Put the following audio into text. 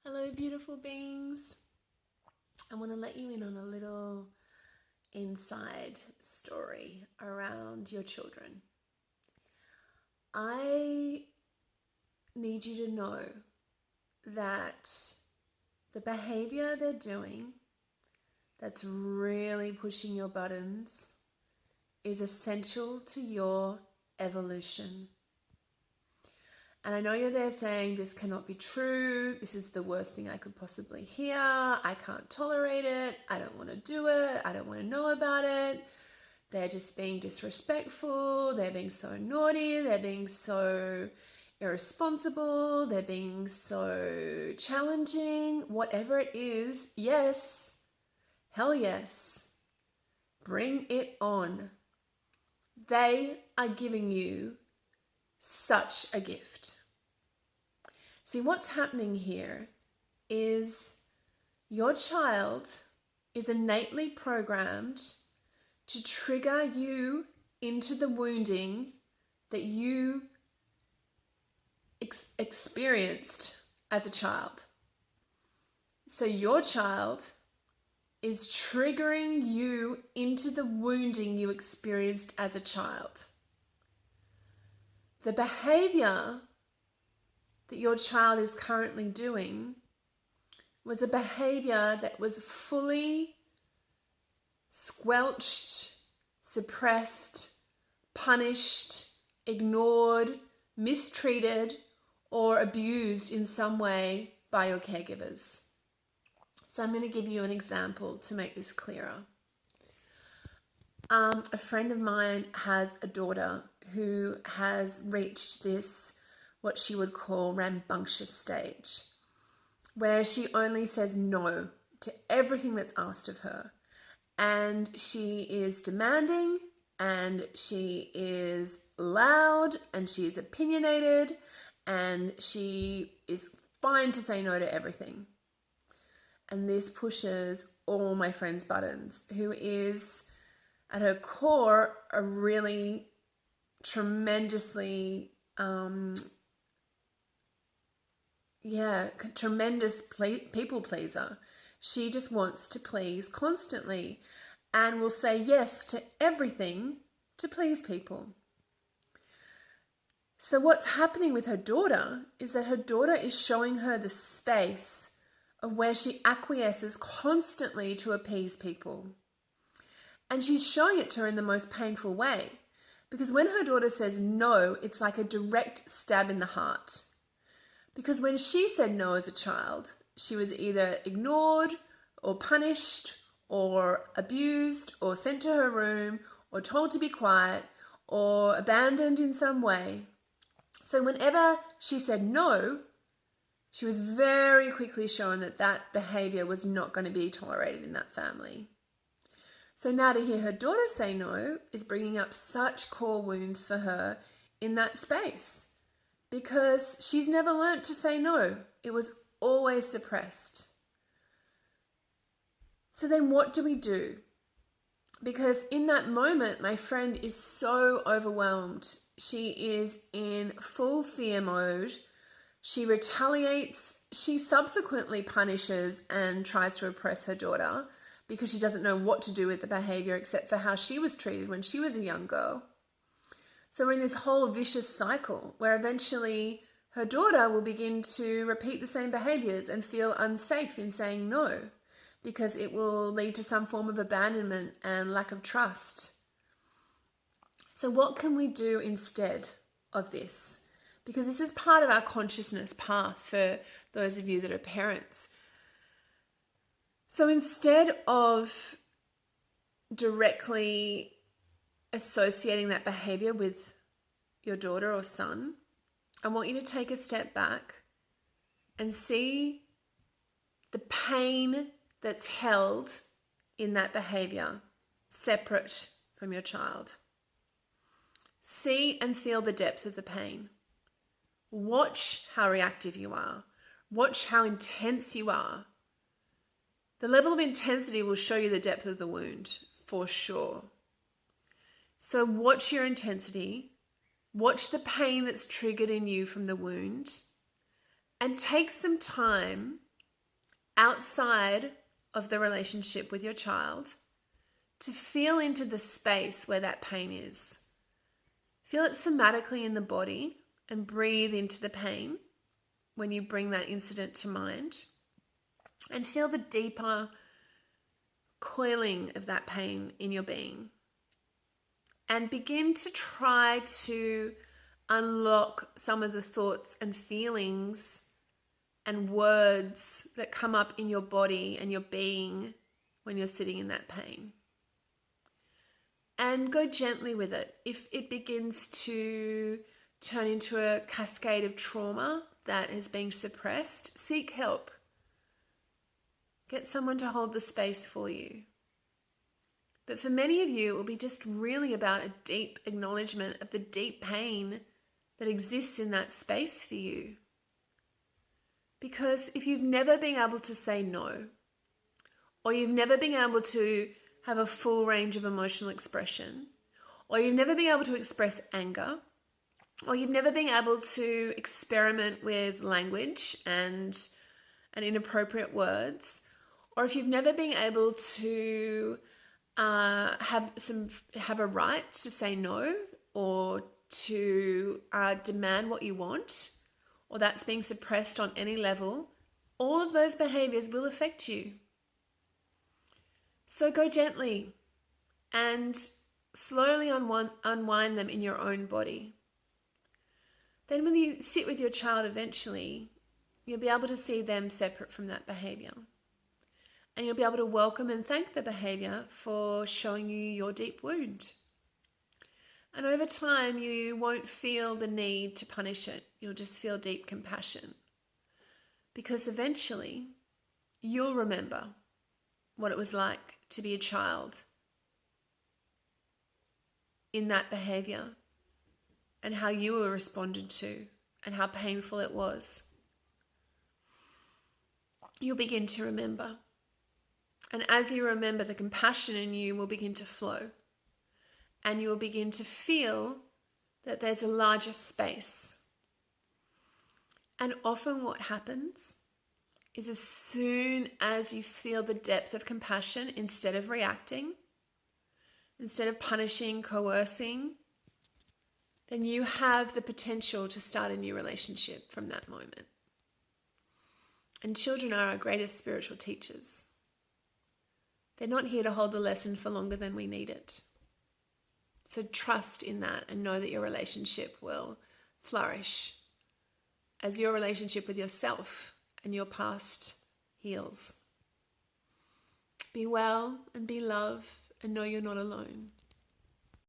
Hello, beautiful beings. I want to let you in on a little inside story around your children. I need you to know that the behavior they're doing that's really pushing your buttons is essential to your evolution. And I know you're there saying, this cannot be true. This is the worst thing I could possibly hear. I can't tolerate it. I don't want to do it. I don't want to know about it. They're just being disrespectful. They're being so naughty. They're being so irresponsible. They're being so challenging. Whatever it is, yes. Hell yes. Bring it on. They are giving you such a gift. See, what's happening here is your child is innately programmed to trigger you into the wounding that you experienced as a child. So your child is triggering you into the wounding you experienced as a child. The behavior that your child is currently doing was a behavior that was fully squelched, suppressed, punished, ignored, mistreated, or abused in some way by your caregivers. So I'm going to give you an example to make this clearer. A friend of mine has a daughter who has reached this, what she would call rambunctious stage, where she only says no to everything that's asked of her. And she is demanding, and she is loud, and she is opinionated, and she is fine to say no to everything. And this pushes all my friend's buttons, who is at her core a really tremendously tremendous people pleaser. She just wants to please constantly and will say yes to everything to please people. So what's happening with her daughter is that her daughter is showing her the space of where she acquiesces constantly to appease people. And she's showing it to her in the most painful way. Because when her daughter says no, it's like a direct stab in the heart. Because when she said no as a child, she was either ignored or punished or abused or sent to her room or told to be quiet or abandoned in some way. So whenever she said no, she was very quickly shown that that behavior was not going to be tolerated in that family. So now to hear her daughter say no is bringing up such core wounds for her in that space, because she's never learnt to say no. It was always suppressed. So then what do we do? Because in that moment, my friend is so overwhelmed. She is in full fear mode. She retaliates. She subsequently punishes and tries to oppress her daughter because she doesn't know what to do with the behavior except for how she was treated when she was a young girl. So we're in this whole vicious cycle where eventually her daughter will begin to repeat the same behaviors and feel unsafe in saying no, because it will lead to some form of abandonment and lack of trust. So what can we do instead of this? Because this is part of our consciousness path for those of you that are parents. So instead of directly associating that behavior with your daughter or son, I want you to take a step back and see the pain that's held in that behavior separate from your child. See and feel the depth of the pain. Watch how reactive you are. Watch how intense you are. The level of intensity will show you the depth of the wound, for sure. So watch your intensity, watch the pain that's triggered in you from the wound, and take some time outside of the relationship with your child to feel into the space where that pain is. Feel it somatically in the body and breathe into the pain when you bring that incident to mind. And feel the deeper coiling of that pain in your being. And begin to try to unlock some of the thoughts and feelings and words that come up in your body and your being when you're sitting in that pain. And go gently with it. If it begins to turn into a cascade of trauma that is being suppressed, seek help. Get someone to hold the space for you. But for many of you, it will be just really about a deep acknowledgement of the deep pain that exists in that space for you. Because if you've never been able to say no, or you've never been able to have a full range of emotional expression, or you've never been able to express anger, or you've never been able to experiment with language and inappropriate words, or if you've never been able to have a right to say no, or to demand what you want, or that's being suppressed on any level, all of those behaviors will affect you. So go gently and slowly unwind them in your own body. Then when you sit with your child eventually, you'll be able to see them separate from that behavior. And you'll be able to welcome and thank the behavior for showing you your deep wound. And over time, you won't feel the need to punish it. You'll just feel deep compassion. Because eventually, you'll remember what it was like to be a child in that behavior and how you were responded to and how painful it was. You'll begin to remember. And as you remember, the compassion in you will begin to flow. And you will begin to feel that there's a larger space. And often what happens is as soon as you feel the depth of compassion, instead of reacting, instead of punishing, coercing, then you have the potential to start a new relationship from that moment. And children are our greatest spiritual teachers. They're not here to hold the lesson for longer than we need it. So trust in that and know that your relationship will flourish as your relationship with yourself and your past heals. Be well and be love and know you're not alone.